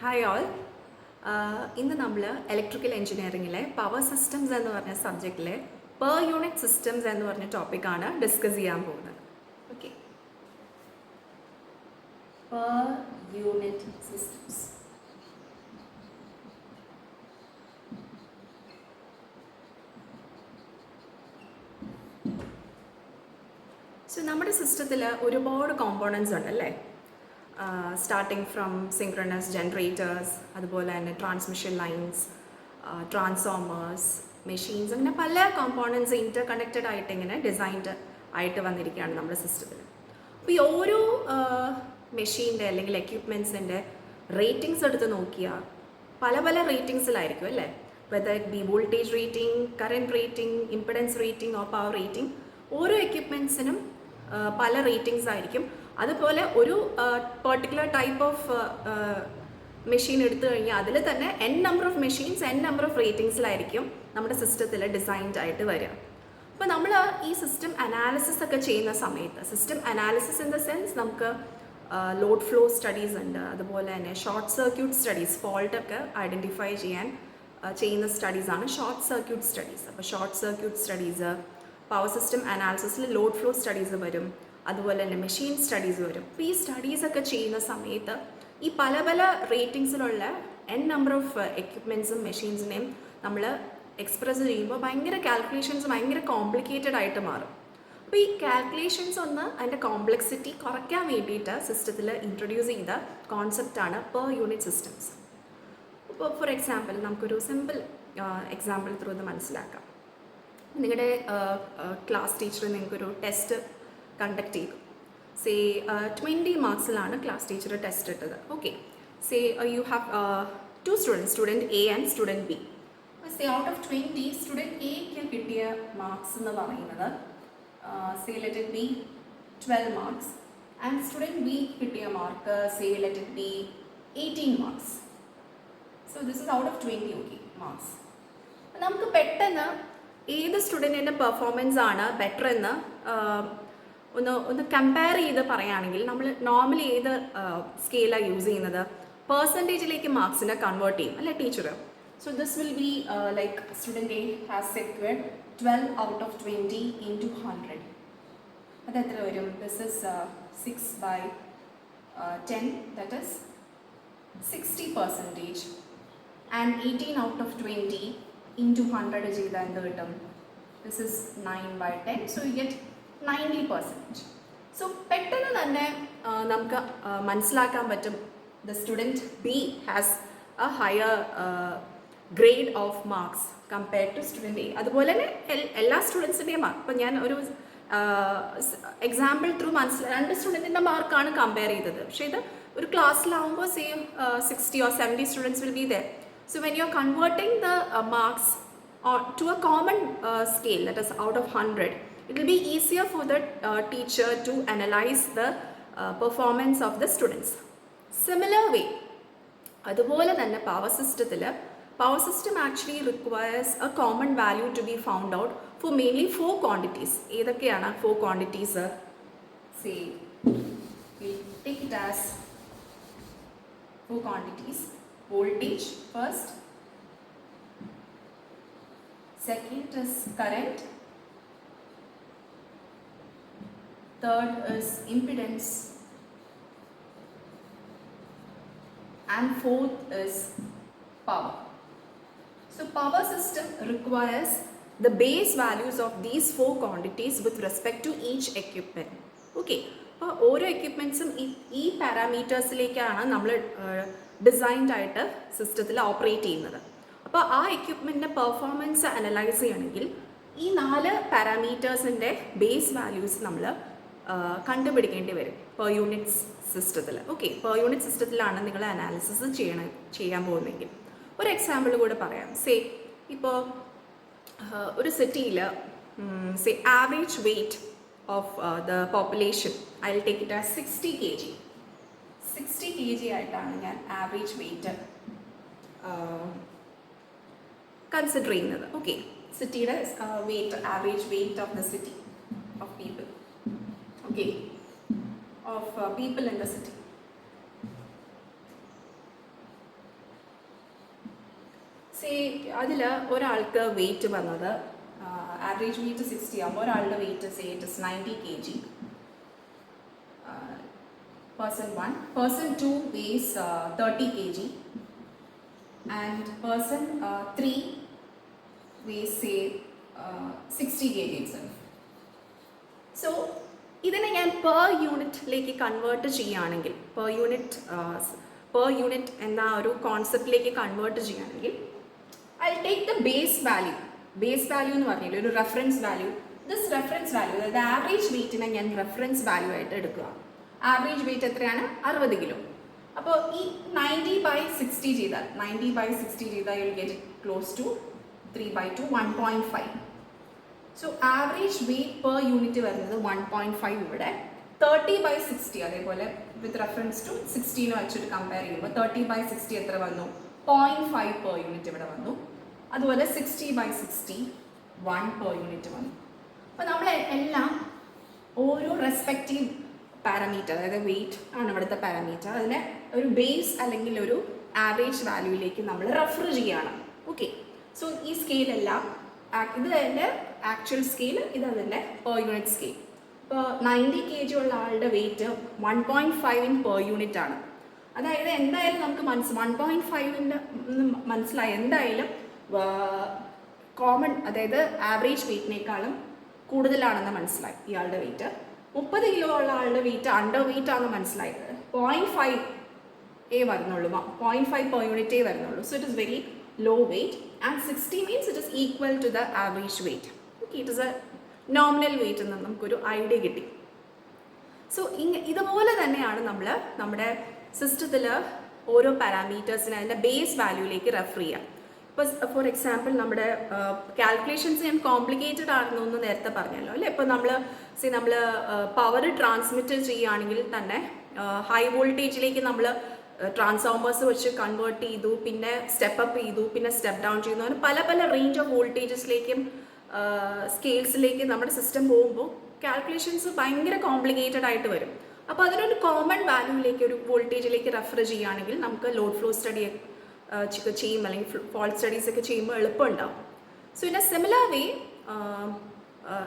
Hi all. ഇന്ന് നമ്മൾ electrical എഞ്ചിനീയറിംഗിലെ power systems എന്ന് പറഞ്ഞ സബ്ജക്റ്റിലെ പെർ യൂണിറ്റ് സിസ്റ്റംസ് എന്ന് പറഞ്ഞ ടോപ്പിക്കാണ് ഡിസ്കസ് ചെയ്യാൻ പോകുന്നത്. Okay, per unit systems. So നമ്മുടെ സിസ്റ്റത്തിൽ ഒരുപാട് കോമ്പോണൻസ് ഉണ്ടല്ലേ. സ്റ്റാർട്ടിങ് ഫ്രം സിങ്ക്രണസ് ജനറേറ്റേഴ്സ്, അതുപോലെ തന്നെ ട്രാൻസ്മിഷൻ ലൈൻസ്, ട്രാൻസ്ഫോമേഴ്സ്, മെഷീൻസ്, അങ്ങനെ പല കോമ്പോണൻസ് ഇൻ്റർ കണക്റ്റഡ് ആയിട്ട് ഇങ്ങനെ ഡിസൈൻഡ് ആയിട്ട് വന്നിരിക്കുകയാണ് നമ്മുടെ സിസ്റ്റത്തിൽ. അപ്പോൾ ഈ ഓരോ മെഷീൻ്റെ അല്ലെങ്കിൽ എക്യുപ്മെൻറ്റ്സിൻ്റെ റേറ്റിംഗ്സ് എടുത്ത് നോക്കിയാൽ പല പല റേറ്റിംഗ്സിലായിരിക്കും അല്ലേ. Whether it be voltage rating, current rating, impedance rating or power rating, ഓരോ എക്യുപ്മെൻറ്റ്സിനും പല റേറ്റിംഗ്സ് ആയിരിക്കും. അതുപോലെ ഒരു പെർട്ടിക്കുലർ ടൈപ്പ് ഓഫ് മെഷീൻ എടുത്തു കഴിഞ്ഞാൽ അതിൽ തന്നെ number of machines number of റേറ്റിംഗ്സിലായിരിക്കും നമ്മുടെ സിസ്റ്റത്തിൽ ഡിസൈൻഡ് ആയിട്ട് വരിക. അപ്പോൾ നമ്മൾ ഈ സിസ്റ്റം അനാലിസിസ് ഒക്കെ ചെയ്യുന്ന സമയത്ത്, system analysis in the sense നമുക്ക് ലോഡ് ഫ്ലോ സ്റ്റഡീസ് ഉണ്ട്, അതുപോലെ തന്നെ ഷോർട്ട് സർക്യൂട്ട് സ്റ്റഡീസ്, ഫോൾട്ടൊക്കെ ഐഡൻറ്റിഫൈ ചെയ്യാൻ ചെയ്യുന്ന സ്റ്റഡീസാണ് ഷോർട്ട് സർക്യൂട്ട് സ്റ്റഡീസ്. അപ്പോൾ short circuit studies, power system അനാലിസിസിൽ ലോഡ് ഫ്ലോ സ്റ്റഡീസ് വരും, അതുപോലെ തന്നെ മെഷീൻ സ്റ്റഡീസ് വരും. അപ്പോൾ ഈ സ്റ്റഡീസൊക്കെ ചെയ്യുന്ന സമയത്ത് ഈ പല പല റേറ്റിംഗ്സിലുള്ള നമ്പർ ഓഫ് എക്യുപ്മെൻറ്റ്സും മെഷീൻസിനെയും നമ്മൾ എക്സ്പ്രസ് ചെയ്യുമ്പോൾ ഭയങ്കര കാൽക്കുലേഷൻസ് ഭയങ്കര കോംപ്ലിക്കേറ്റഡ് ആയിട്ട് മാറും. അപ്പോൾ ഈ കാൽക്കുലേഷൻസ് ഒന്ന് അതിൻ്റെ കോംപ്ലക്സിറ്റി കുറയ്ക്കാൻ വേണ്ടിയിട്ട് സിസ്റ്റത്തിൽ ഇൻട്രൊഡ്യൂസ് ചെയ്ത കോൺസെപ്റ്റാണ് പെർ യൂണിറ്റ് സിസ്റ്റംസ്. ഇപ്പോൾ ഫോർ എക്സാമ്പിൾ നമുക്കൊരു സിമ്പിൾ എക്സാമ്പിൾ ത്രൂ ഇത് മനസ്സിലാക്കാം. നിങ്ങളുടെ ക്ലാസ് ടീച്ചർ നിങ്ങൾക്കൊരു ടെസ്റ്റ് കണ്ടക്ട് ചെയ്തു. സേ 20 മാർക്സിലാണ് ക്ലാസ് ടീച്ചർ ടെസ്റ്റ് ഇട്ടത്. Okay, say you have 2 students, student A and student B. Say out of 20 student എക്ക് കിട്ടിയ മാർക്സ് എന്ന് പറയുന്നത് say let it be 12 marks and student B കിട്ടിയ mark say let it be 18 marks. So this is out of 20 okay marks. നമുക്ക് പെട്ടെന്ന് ഏത് സ്റ്റുഡൻറ്റിൻ്റെ performance ആണ് better എന്ന് ഒന്ന് കമ്പയർ ചെയ്ത് പറയുകയാണെങ്കിൽ നമ്മൾ നോർമലി ഏത് സ്കെയിലാണ് യൂസ് ചെയ്യുന്നത്? പെർസെൻറ്റേജിലേക്ക് മാർക്സിനെ കൺവേർട്ട് ചെയ്യും അല്ലേ teacher. So this will be like student A has secured 12 out of 20 into 100. അത് എത്ര വരും? This is 6/10, that is 60%. And 18 out of 20 into 100 ചെയ്താൽ എന്ത് കിട്ടും? This is 9/10. So you get 90%. സോ പെട്ടെന്ന് തന്നെ നമുക്ക് മനസ്സിലാക്കാൻ പറ്റും the student B has a higher grade of marks compared to student A. അതുപോലെ തന്നെ എല്ലാ സ്റ്റുഡൻസിൻ്റെയും മാർക്ക്, ഇപ്പം ഞാൻ ഒരു എക്സാമ്പിൾ ത്രൂ രണ്ട് സ്റ്റുഡൻറ്റിൻ്റെ മാർക്കാണ് കമ്പയർ ചെയ്തത്. പക്ഷേ ഇത് ഒരു ക്ലാസ്സിലാവുമ്പോൾ same 60 or 70 students will be there. So when you're converting the marks to a common scale, that is out of 100, it will be easier for the teacher to analyze the performance of the students. Similar way, അതുപോലെ തന്നെ power സിസ്റ്റത്തിൽ power system actually requires a common value to be found out for mainly 4 quantities. ഏതൊക്കെയാണ് 4 quantities? Say we take it as 4 quantities. Voltage first, second is current, third is impedance, and fourth is power. So power system requires the base values of these 4 quantities with respect to each equipment. Okay, അപ്പോൾ ഓരോ എക്യുപ്മെൻറ്റ്സും ഈ പാരാമീറ്റേഴ്സിലേക്കാണ് നമ്മൾ designed ആയിട്ട് സിസ്റ്റത്തിൽ operate ചെയ്യുന്നത്. അപ്പോൾ ആ എക്യുപ്മെൻറ്റിൻ്റെ performance analyse ചെയ്യണമെങ്കിൽ ഈ 4 പാരാമീറ്റേഴ്സിൻ്റെ ബേസ് വാല്യൂസ് നമ്മൾ കണ്ടുപിടിക്കേണ്ടി വരും പെർ യൂണിറ്റ് സിസ്റ്റത്തിൽ. ഓക്കെ, പെർ യൂണിറ്റ് സിസ്റ്റത്തിലാണ് നിങ്ങൾ അനാലിസിസ് ചെയ്യാൻ പോകുന്നതെങ്കിൽ ഒരു എക്സാമ്പിൾ കൂടെ പറയാം. സേ ഇപ്പോൾ ഒരു സിറ്റിയിൽ say average weight of the population I will take it as 60 kg. 60 kg ആയിട്ടാണ് ഞാൻ ആവറേജ് വെയ്റ്റ് കൺസിഡർ ചെയ്യുന്നത്. ഓക്കെ, സിറ്റിയുടെ weight, average weight of the city of people, okay, of people in the city. അതിൽ ഒരാൾക്ക് weight വന്നത് average weight 60 ആകുമ്പോൾ ഒരാളുടെ weight say it is 90 kg. Person 1. Person 2 weighs 30 kg. And person 3 weighs say 60 kg itself. So ഇതിനെ ഞാൻ per യൂണിറ്റിലേക്ക് convert ചെയ്യുകയാണെങ്കിൽ per unit എന്ന ഒരു കോൺസെപ്റ്റിലേക്ക് കൺവേർട്ട് ചെയ്യുകയാണെങ്കിൽ I take the base value എന്ന് പറഞ്ഞില്ലേ ഒരു reference value. This reference value അതായത് ആവറേജ് വെയിറ്റിനെ ഞാൻ റെഫറൻസ് വാല്യൂ ആയിട്ട് എടുക്കുക. ആവറേജ് വെയിറ്റ് എത്രയാണ്? 60 കിലോ. അപ്പോൾ ഈ 90/60 ചെയ്താൽ you will get it close to 3/2 1.5. So average weight per unit വരുന്നത് 1.5 ഇവിടെ. 30/60 അതേപോലെ വിത്ത് റെഫറൻസ് ടു 16 വെച്ചിട്ട് കമ്പയർ ചെയ്യുമ്പോൾ 30/60 എത്ര വന്നു? 0.5 പെർ യൂണിറ്റ് ഇവിടെ വന്നു. അതുപോലെ 60/60 1 പെർ യൂണിറ്റ് വന്നു. അപ്പോൾ നമ്മൾ എല്ലാം ഓരോ റെസ്പെക്റ്റീവ് പാരാമീറ്റർ അതായത് വെയിറ്റ് ആണ് ഇവിടുത്തെ പാരാമീറ്റർ, അതിനെ ഒരു ബേസ് അല്ലെങ്കിൽ ഒരു ആവറേജ് വാല്യൂയിലേക്ക് നമ്മൾ റെഫർ ചെയ്യുകയാണ്. ഓക്കെ, സോ ഈ സ്കെയിലെല്ലാം ഇത് അതിൻ്റെ ആക്ച്വൽ സ്കെയിൽ, ഇത് അതിൻ്റെ പെർ യൂണിറ്റ് സ്കെയിൽ. ഇപ്പോൾ 90 kg ഉള്ള ആളുടെ വെയിറ്റ് 1.5 പെർ യൂണിറ്റ് ആണ്. അതായത് എന്തായാലും നമുക്ക് 1.5 മനസ്സിലായി എന്തായാലും കോമൺ അതായത് ആവറേജ് വെയിറ്റിനേക്കാളും കൂടുതലാണെന്ന് മനസ്സിലായി. ഇയാളുടെ വെയിറ്റ് 30 കിലോ ഉള്ള ആളുടെ വെയിറ്റ് അണ്ടർ വെയിറ്റ് ആണെന്ന് മനസ്സിലായത്. 0.5 വരുന്നുള്ളൂ, 0.5 പെർ യൂണിറ്റേ വരുന്നുള്ളൂ. So it is very low weight and 60 means it is equal to the average weight. Okay, it is a nominal weight എന്ന് നമുക്കൊരു ഐഡിയ കിട്ടി. സോ ഇതുപോലെ തന്നെയാണ് നമ്മൾ നമ്മുടെ സിസ്റ്റത്തിൽ ഓരോ പാരാമീറ്റേഴ്സിനെ അതിൻ്റെ ബേസ് വാല്യൂയിലേക്ക് റെഫർ ചെയ്യുക. ഇപ്പോൾ ഫോർ എക്സാമ്പിൾ നമ്മുടെ കാൽക്കുലേഷൻസ് ഞാൻ കോംപ്ലിക്കേറ്റഡ് ആണെന്ന് ഒന്ന് നേരത്തെ പറഞ്ഞല്ലോ അല്ലേ. ഇപ്പോൾ നമ്മൾ പവർ ട്രാൻസ്മിറ്റ് ചെയ്യുകയാണെങ്കിൽ തന്നെ ഹൈ വോൾട്ടേജിലേക്ക് നമ്മൾ ട്രാൻസ്ഫോമേഴ്സ് വെച്ച് കൺവേർട്ട് ചെയ്തു, പിന്നെ സ്റ്റെപ്പ് അപ്പ് ചെയ്തു, പിന്നെ സ്റ്റെപ്പ് ഡൗൺ ചെയ്യുന്നു. അങ്ങനെ പല പല റേഞ്ച് ഓഫ് വോൾട്ടേജസിലേക്കും സ്കെയിൽസിലേക്കും നമ്മുടെ സിസ്റ്റം പോകുമ്പോൾ കാൽക്കുലേഷൻസ് ഭയങ്കര കോംപ്ലിക്കേറ്റഡ് ആയിട്ട് വരും. അപ്പോൾ അതിനൊരു കോമൺ വാല്യൂയിലേക്ക് ഒരു വോൾട്ടേജിലേക്ക് റെഫർ ചെയ്യുകയാണെങ്കിൽ നമുക്ക് ലോഡ് ഫ്ലോ സ്റ്റഡി ചെയ്യും അല്ലെങ്കിൽ ഫോൾട്ട് സ്റ്റഡീസ് ഒക്കെ ചെയ്യുമ്പോൾ എളുപ്പമുണ്ടാവും. So in a similar way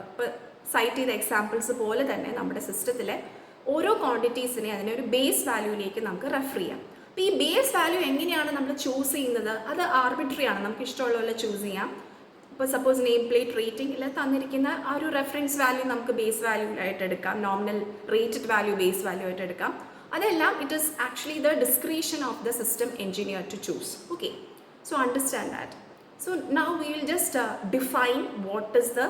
ഇപ്പോൾ സൈറ്റ് ചെയ്ത എക്സാമ്പിൾസ് പോലെ തന്നെ നമ്മുടെ സിസ്റ്റത്തിലെ ഓരോ ക്വാണ്ടിറ്റീസിനെ അതിനെ ഒരു ബേസ് വാല്യൂയിലേക്ക് നമുക്ക് റെഫർ ചെയ്യാം. അപ്പോൾ ഈ ബേസ് വാല്യൂ എങ്ങനെയാണ് നമ്മൾ ചൂസ് ചെയ്യുന്നത്? അത് ആർബിട്രറി ആണ്, നമുക്ക് ഇഷ്ടമുള്ള പോലെ ചൂസ് ചെയ്യാം. ഇപ്പോൾ സപ്പോസ് നെയിം പ്ലേറ്റ് റേറ്റിംഗിൽ തന്നിരിക്കുന്ന ആ ഒരു റെഫറൻസ് വാല്യൂ നമുക്ക് ബേസ് വാല്യൂ ആയിട്ട് എടുക്കാം, nominal rated value base value ആയിട്ട് എടുക്കാം. അതെല്ലാം it is actually the discretion of the system engineer to choose. Okay, so understand that. So now we will just define what is the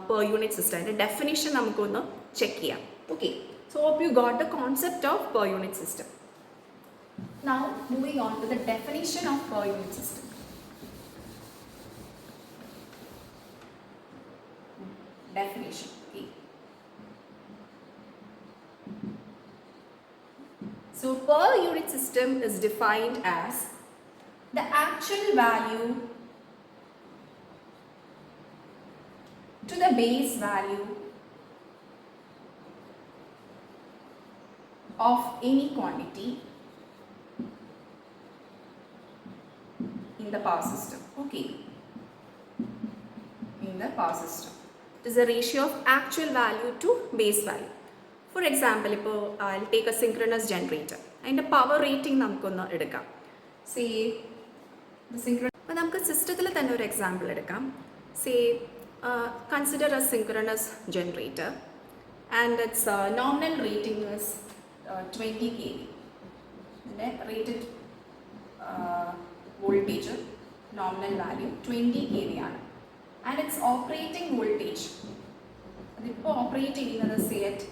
per unit system. The definition നമുക്കൊന്ന് check ചെയ്യാം. Okay, so hope you got the concept of per unit system. Now moving on to the definition of per unit system. Definition. Okay. So per unit system is defined as the actual value to the base value of any quantity in the power system. Okay, in the power system it is a ratio of actual value to base value. For example, ഇപ്പോൾ I'll take a synchronous generator. അതിൻ്റെ power rating നമുക്കൊന്ന് എടുക്കാം. Say അപ്പോൾ നമുക്ക് സിസ്റ്റത്തിൽ തന്നെ ഒരു example എടുക്കാം. Say consider a synchronous generator and its nominal rating is 20 kV. The rated voltage nominal value 20 kV ആണ്. And its operating voltage അതിപ്പോൾ ഓപ്പറേറ്റ് ചെയ്യുന്നത് say at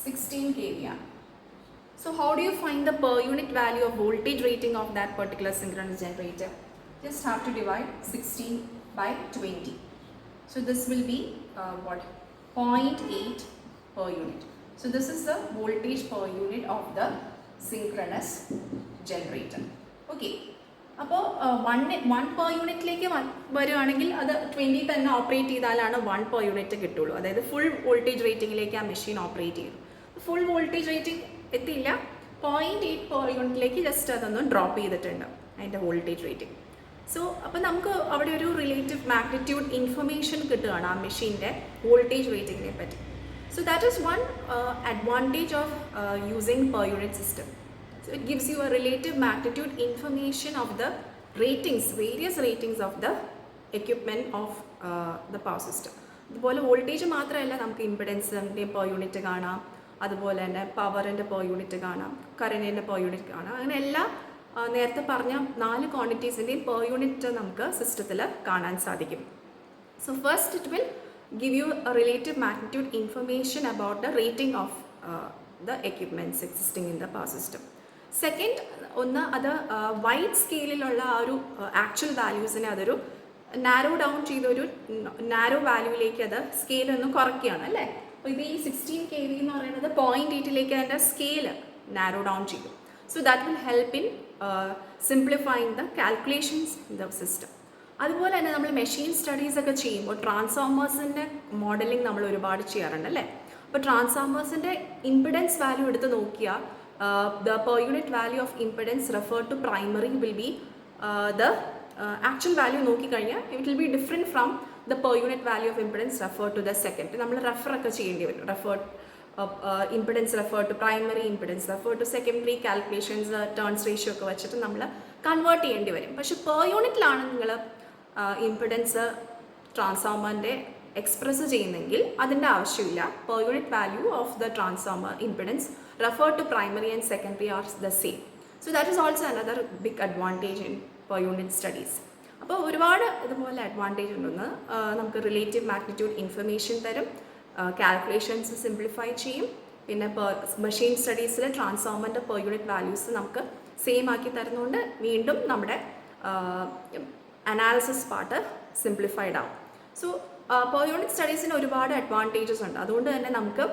16 kV ആണ്. So how do you find the per unit value of voltage rating of that particular synchronous generator? Just have to divide 16/20. So this will be what? 0.8 per unit. So this is the voltage per unit of the synchronous generator. Okay. അപ്പോൾ 1 per യൂണിറ്റിലേക്ക് വരുവാണെങ്കിൽ അത് 20 തന്നെ operate ചെയ്താലാണ് 1 per unit കിട്ടുള്ളൂ. അതായത് full voltage റേറ്റിംഗിലേക്ക് ആ machine operate ചെയ്യും. ഫുൾ വോൾട്ടേജ് റേറ്റിംഗ് എത്തിയില്ല, 0.8 per യൂണിറ്റിലേക്ക് ജസ്റ്റ് അതൊന്ന് ഡ്രോപ്പ് ചെയ്തിട്ടുണ്ട് അതിൻ്റെ വോൾട്ടേജ് റേറ്റിംഗ്. സോ അപ്പോൾ നമുക്ക് അവിടെ ഒരു റിലേറ്റീവ് മാഗ്നിറ്റ്യൂഡ് ഇൻഫർമേഷൻ കിട്ടുകയാണ് ആ മെഷീൻ്റെ വോൾട്ടേജ് റേറ്റിങ്ങിനെ പറ്റി. So that is one advantage of using per unit system. So it gives you a relative magnitude information of the ratings, various ratings of the equipment of the power system. അതുപോലെ voltage മാത്രമല്ല, നമുക്ക് ഇമ്പിഡൻസിൻ്റെ per unit കാണാം, അതുപോലെ തന്നെ പവറിൻ്റെ per unit കാണാം, കറൻറ്റിൻ്റെ per unit കാണാം. അങ്ങനെ എല്ലാ നേരത്തെ പറഞ്ഞ 4 ക്വാണ്ടിറ്റീസിൻ്റെയും പെർ യൂണിറ്റ് നമുക്ക് സിസ്റ്റത്തിൽ കാണാൻ സാധിക്കും. So first it will give you a relative magnitude information about the rating of the equipments existing in the power system. Second ഒന്ന്, അത് വൈഡ് സ്കെയിലിലുള്ള ആ ഒരു ആക്ച്വൽ വാല്യൂസിനെ അതൊരു നാരോ ഡൗൺ ചെയ്തൊരു നാരോ വാല്യൂവിലേക്ക് അത് സ്കെയിലൊന്ന് കുറയ്ക്കുകയാണ് അല്ലേ. അപ്പോൾ ഇത് ഈ 16 kV എന്ന് പറയുന്നത് 0.8 അതിൻ്റെ സ്കെയില് നാരോ ഡൗൺ ചെയ്തു. So that will help in simplifying the calculations in the system. അതുപോലെ തന്നെ നമ്മൾ മെഷീൻ സ്റ്റഡീസ് ഒക്കെ ചെയ്യുമ്പോൾ ട്രാൻസ്ഫോമേഴ്സിൻ്റെ മോഡലിംഗ് നമ്മൾ ഒരുപാട് ചെയ്യാറുണ്ട് അല്ലേ. അപ്പോൾ ട്രാൻസ്ഫോമേഴ്സിൻ്റെ ഇമ്പിഡൻസ് വാല്യൂ എടുത്ത് നോക്കിയാൽ the per unit value of impedance referred to primary will be the actual value നോക്കിക്കഴിഞ്ഞാൽ it will be different from the per unit value of impedance referred to the second. നമ്മൾ refer ഒക്കെ ചെയ്യേണ്ടി വരും. Impedance refer to primary, impedance refer to secondary, calculations turns ratio ഒക്കെ വെച്ചിട്ട് നമ്മൾ convert ചെയ്യേണ്ടി വരും. പക്ഷെ പെർ യൂണിറ്റിലാണ് നിങ്ങൾ ഇമ്പിഡൻസ് ട്രാൻസ്ഫോമറിൻ്റെ എക്സ്പ്രസ് ചെയ്യുന്നെങ്കിൽ അതിൻ്റെ ആവശ്യമില്ല. Per unit value of the transformer impedance referred to primary and secondary are the same. So that is also another big advantage in per unit studies. അപ്പോൾ ഒരുപാട് ഇതുപോലെ അഡ്വാൻറ്റേജ് ഉണ്ടെന്ന് നമുക്ക് റിലേറ്റീവ് മാഗ്നിറ്റ്യൂഡ് ഇൻഫർമേഷൻ തരും, calculations simplify ചെയ്യും, പിന്നെ machine സ്റ്റഡീസിൽ ട്രാൻസ്ഫോമറിൻ്റെ per unit values നമുക്ക് same ആക്കി തരുന്നതുകൊണ്ട് വീണ്ടും നമ്മുടെ അനാലിസിസ് പാർട്ട് സിംപ്ലിഫൈഡ് ആവും. സോ പെർ യൂണിറ്റ് സ്റ്റഡീസിന് ഒരുപാട് അഡ്വാൻറ്റേജസ് ഉണ്ട്. അതുകൊണ്ട് തന്നെ നമുക്ക്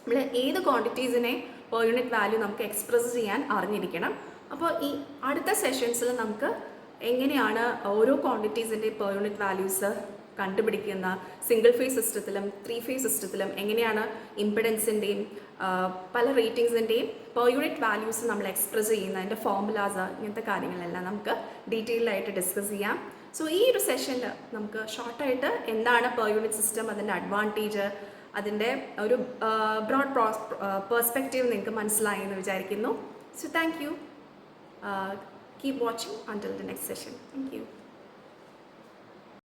നമ്മൾ ഏത് ക്വാണ്ടിറ്റീസിനെ പെർ യൂണിറ്റ് വാല്യൂ നമുക്ക് എക്സ്പ്രസ് ചെയ്യാൻ അറിഞ്ഞിരിക്കണം. അപ്പോൾ ഈ അടുത്ത സെഷൻസിൽ നമുക്ക് എങ്ങനെയാണ് ഓരോ ക്വാണ്ടിറ്റീസിൻ്റെ പെർ യൂണിറ്റ് വാല്യൂസ് കണ്ടുപിടിക്കുന്ന, സിംഗിൾ ഫേസ് സിസ്റ്റത്തിലും 3 ഫേസ് സിസ്റ്റത്തിലും എങ്ങനെയാണ് ഇമ്പിഡൻസിൻ്റെയും പല റേറ്റിംഗ്സിൻ്റെയും പെർ യൂണിറ്റ് വാല്യൂസ് നമ്മൾ എക്സ്പ്രസ് ചെയ്യുന്ന അതിൻ്റെ ഫോർമുലാസ്, ഇങ്ങനത്തെ കാര്യങ്ങളെല്ലാം നമുക്ക് ഡീറ്റെയിൽഡ് ആയിട്ട് ഡിസ്കസ് ചെയ്യാം. സോ ഈ ഒരു സെഷനിൽ നമുക്ക് ഷോർട്ടായിട്ട് എന്താണ് പെർ യൂണിറ്റ് സിസ്റ്റം, അതിൻ്റെ അഡ്വാൻറ്റേജ്, അതിൻ്റെ ഒരു ബ്രോഡ് പെർസ്പെക്റ്റീവ് നിങ്ങൾക്ക് മനസ്സിലായി എന്ന് വിചാരിക്കുന്നു. So thank you. Keep watching until the next session. Thank you.